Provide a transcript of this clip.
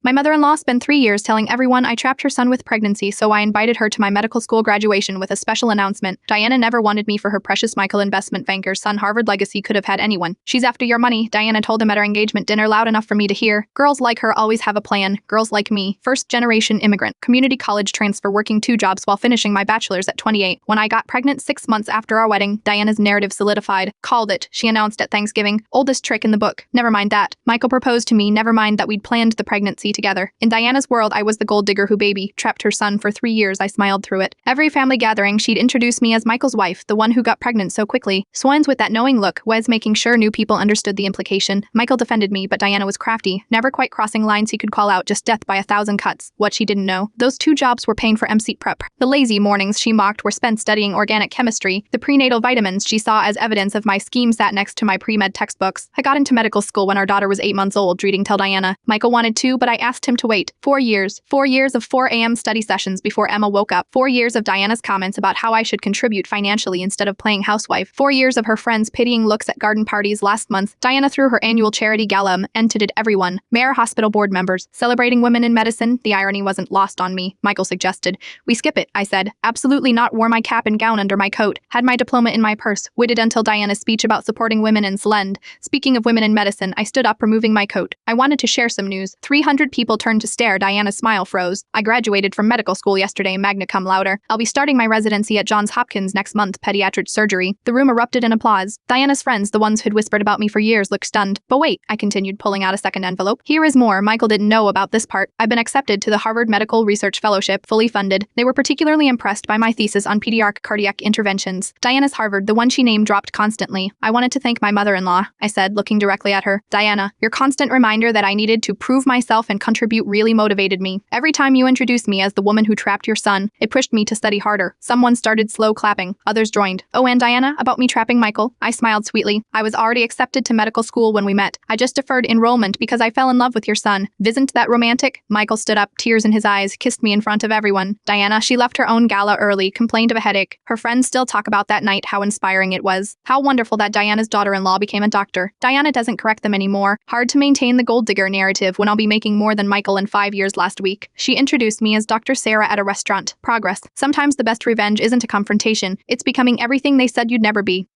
My mother-in-law spent 3 years telling everyone I trapped her son with pregnancy, so I invited her to my medical school graduation with a special announcement. Diana never wanted me for her precious Michael investment banker's son. Harvard legacy could have had anyone. She's after your money, Diana told him at our engagement dinner loud enough for me to hear. Girls like her always have a plan. Girls like me. First-generation immigrant. Community college transfer, working 2 jobs while finishing my bachelor's at 28. When I got pregnant 6 months after our wedding, Diana's narrative solidified. Called it, she announced at Thanksgiving. Oldest trick in the book. Never mind that. Michael proposed to me, never mind that we'd planned the pregnancy together. In Diana's world, I was the gold digger who trapped her son for 3 years. I smiled through it. Every family gathering, she'd introduce me as Michael's wife, the one who got pregnant so quickly. Swans with that knowing look, Wes making sure new people understood the implication. Michael defended me, but Diana was crafty, never quite crossing lines he could call out, just death by 1,000 cuts. What she didn't know, those 2 jobs were paying for MC prep. The lazy mornings she mocked were spent studying organic chemistry. The prenatal vitamins she saw as evidence of my scheme sat next to my pre-med textbooks. I got into medical school when our daughter was 8 months old, Dreeding tell Diana. Michael wanted to, but I asked him to wait. 4 years. 4 years of 4 a.m. study sessions before Emma woke up. 4 years of Diana's comments about how I should contribute financially instead of playing housewife. 4 years of her friends' pitying looks at garden parties. Last month, Diana threw her annual charity gala and did everyone. Mayor, hospital board members, celebrating women in medicine. The irony wasn't lost on me. Michael suggested. We skip it, I said. Absolutely not. Wore my cap and gown under my coat. Had my diploma in my purse. Waited until Diana's speech about supporting women in Slend. Speaking of women in medicine, I stood up, removing my coat. I wanted to share some news. 300 people turned to stare. Diana's smile froze. I graduated from medical school yesterday, magna cum laude. I'll be starting my residency at Johns Hopkins next month, pediatric surgery. The room erupted in applause. Diana's friends, the ones who'd whispered about me for years, looked stunned. But wait, I continued, pulling out a second envelope. Here is more. Michael didn't know about this part. I've been accepted to the Harvard Medical Research Fellowship, fully funded. They were particularly impressed by my thesis on pediatric cardiac interventions. Diana's Harvard, the one she named, dropped constantly. I wanted to thank my mother-in-law, I said, looking directly at her. Diana, your constant reminder that I needed to prove myself and contribute really motivated me. Every time you introduced me as the woman who trapped your son, it pushed me to study harder. Someone started slow clapping. Others joined. Oh, and Diana, about me trapping Michael? I smiled sweetly. I was already accepted to medical school when we met. I just deferred enrollment because I fell in love with your son. Isn't that romantic? Michael stood up, tears in his eyes, kissed me in front of everyone. Diana, she left her own gala early, complained of a headache. Her friends still talk about that night, how inspiring it was. How wonderful that Diana's daughter-in-law became a doctor. Diana doesn't correct them anymore. Hard to maintain the gold digger narrative when I'll be making more than Michael in 5 years. Last week, she introduced me as Dr. Sarah at a restaurant. Progress. Sometimes the best revenge isn't a confrontation. It's becoming everything they said you'd never be.